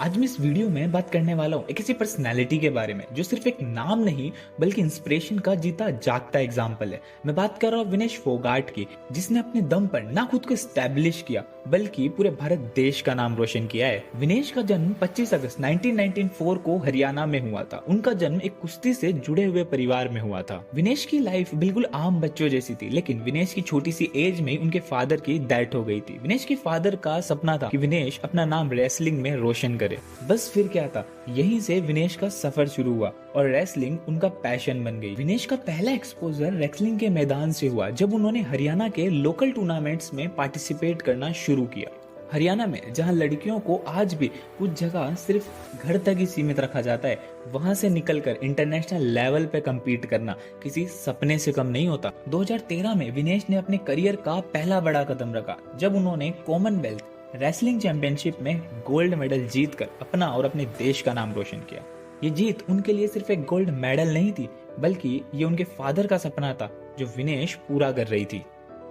आज मैं इस वीडियो में बात करने वाला हूँ एक ऐसी पर्सनैलिटी के बारे में जो सिर्फ एक नाम नहीं बल्कि इंस्पिरेशन का जीता जागता एग्जाम्पल है। मैं बात कर रहा हूँ विनेश फोगाट की, जिसने अपने दम पर ना खुद को स्टैब्लिश किया बल्कि पूरे भारत देश का नाम रोशन किया है। विनेश का जन्म 25 अगस्त 1994 को हरियाणा में हुआ था। उनका जन्म एक कुश्ती से जुड़े हुए परिवार में हुआ था। विनेश की लाइफ बिल्कुल आम बच्चों जैसी थी, लेकिन विनेश की छोटी सी एज में उनके फादर की डेथ हो गई थी। विनेश के फादर का सपना था कि विनेश अपना नाम रेसलिंग में रोशन करे। बस फिर क्या था, यहीं से विनेश का सफर शुरू हुआ और रेसलिंग उनका पैशन बन गई। विनेश का पहला एक्सपोजर रेसलिंग के मैदान से हुआ जब उन्होंने हरियाणा के लोकल टूर्नामेंट्स में पार्टिसिपेट करना शुरू किया। हरियाणा में जहां लड़कियों को आज भी कुछ जगह सिर्फ घर तक ही सीमित रखा जाता है, वहां से निकलकर इंटरनेशनल लेवल पे कम्पीट करना किसी सपने से कम नहीं होता। 2013 में विनेश ने अपने करियर का पहला बड़ा कदम रखा जब उन्होंने कॉमनवेल्थ रेसलिंग चैंपियनशिप में गोल्ड मेडल जीतकर अपना और अपने देश का नाम रोशन किया। ये जीत उनके लिए सिर्फ एक गोल्ड मेडल नहीं थी, बल्कि ये उनके फादर का सपना था जो विनेश पूरा कर रही थी।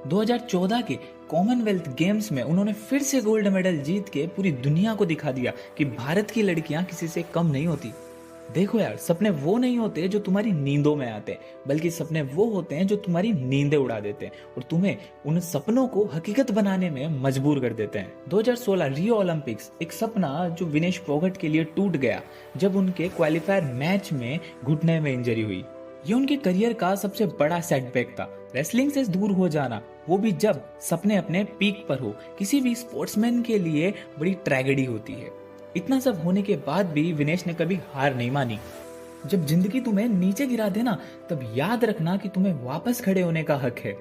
2014 के कॉमनवेल्थ गेम्स में उन्होंने फिर से गोल्ड मेडल जीत के पूरी दुनिया को दिखा दिया कि भारत की लड़कियां किसी से कम नहीं होती। देखो यार, सपने वो नहीं होते जो तुम्हारी नींदों में आते हैं, बल्कि सपने वो होते हैं जो तुम्हारी नींदें उड़ा देते हैं और तुम्हें उन सपनों को हकीकत बनाने में मजबूर कर देते हैं। 2016 रियो ओलंपिक्स एक सपना जो विनेश फोगाट के लिए टूट गया जब उनके क्वालिफायर मैच में घुटने में इंजरी हुई। ये उनके करियर का सबसे बड़ा सेटबैक था। रेसलिंग से दूर हो जाना, वो भी जब सपने अपने पीक पर हो, किसी भी स्पोर्ट्समैन के लिए बड़ी ट्रेजेडी होती है। इतना सब होने के बाद भी विनेश ने कभी हार नहीं मानी। जब जिंदगी तुम्हें नीचे गिरा देना, तब याद रखना कि तुम्हें वापस खड़े होने का हक है।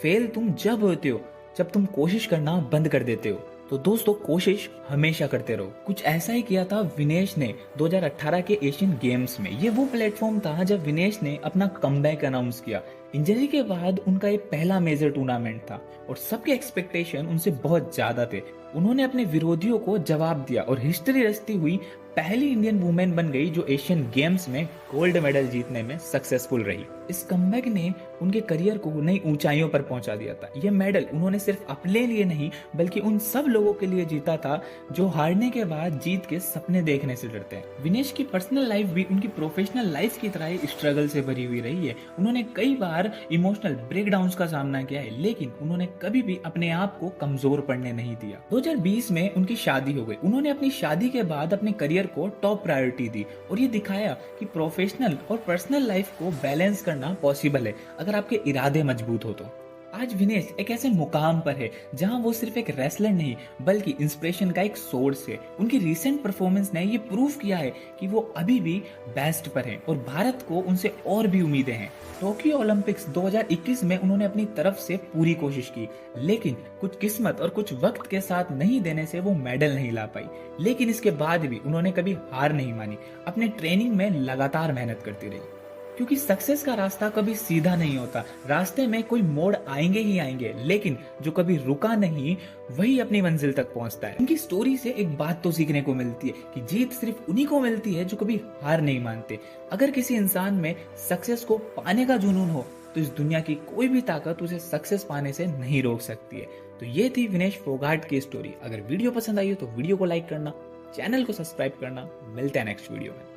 फेल तुम जब होते हो जब तुम कोशिश करना बंद कर देते हो। तो दोस्तों, कोशिश हमेशा करते रहो। कुछ ऐसा ही किया था विनेश ने 2018 के एशियन गेम्स में। ये वो प्लेटफॉर्म था जब विनेश ने अपना कमबैक अनाउंस किया। इंजरी के बाद उनका ये पहला मेजर टूर्नामेंट था और सबके एक्सपेक्टेशन उनसे बहुत ज्यादा थे। उन्होंने अपने विरोधियों को जवाब दिया और हिस्ट्री रचती हुई पहली इंडियन वुमेन बन गई जो एशियन गेम्स में गोल्ड मेडल जीतने में सक्सेसफुल रही। इस कमबैक ने उनके करियर को नई ऊंचाइयों पर पहुंचा दिया था। यह मेडल उन्होंने सिर्फ अपने लिए नहीं बल्कि उन सब लोगों के लिए जीता था जो हारने के बाद जीत के सपने देखने से डरते हैं। विनेश की पर्सनल लाइफ भी उनकी प्रोफेशनल लाइफ की तरह ही स्ट्रगल से भरी हुई रही है। उन्होंने कई बार इमोशनल ब्रेकडाउन्स का सामना किया है, लेकिन उन्होंने कभी भी अपने आप को कमजोर पड़ने नहीं दिया। 2020 में उनकी शादी हो गई। उन्होंने अपनी शादी के बाद अपने करियर को टॉप प्रायोरिटी दी और ये दिखाया कि प्रोफेशनल और पर्सनल लाइफ को बैलेंस करना पॉसिबल है अगर आपके इरादे मजबूत हो तो। आज विनेश एक ऐसे मुकाम पर है जहां वो सिर्फ एक रेसलर नहीं बल्कि इंस्पिरेशन का एक सोर्स है। उनकी रीसेंट परफॉर्मेंस ने ये प्रूव किया है कि वो अभी भी बेस्ट पर हैं और भारत को उनसे और भी उम्मीदें हैं। टोक्यो ओलंपिक्स 2021 में उन्होंने अपनी तरफ से पूरी कोशिश की, लेकिन कुछ किस्मत और कुछ वक्त के साथ नहीं देने से वो मेडल नहीं ला पाई। लेकिन इसके बाद भी उन्होंने कभी हार नहीं मानी, अपने ट्रेनिंग में लगातार मेहनत करती रही। क्योंकि सक्सेस का रास्ता कभी सीधा नहीं होता, रास्ते में कोई मोड़ आएंगे ही आएंगे, लेकिन जो कभी रुका नहीं वही अपनी मंजिल तक पहुंचता है। उनकी स्टोरी से एक बात तो सीखने को मिलती है कि जीत सिर्फ उन्हीं को मिलती है जो कभी हार नहीं मानते। अगर किसी इंसान में सक्सेस को पाने का जुनून हो तो इस दुनिया की कोई भी ताकत उसे सक्सेस पाने से नहीं रोक सकती है। तो ये थी विनेश फोगाट की स्टोरी। अगर वीडियो पसंद आई हो तो वीडियो को लाइक करना, चैनल को सब्सक्राइब करना। मिलते हैं नेक्स्ट वीडियो में।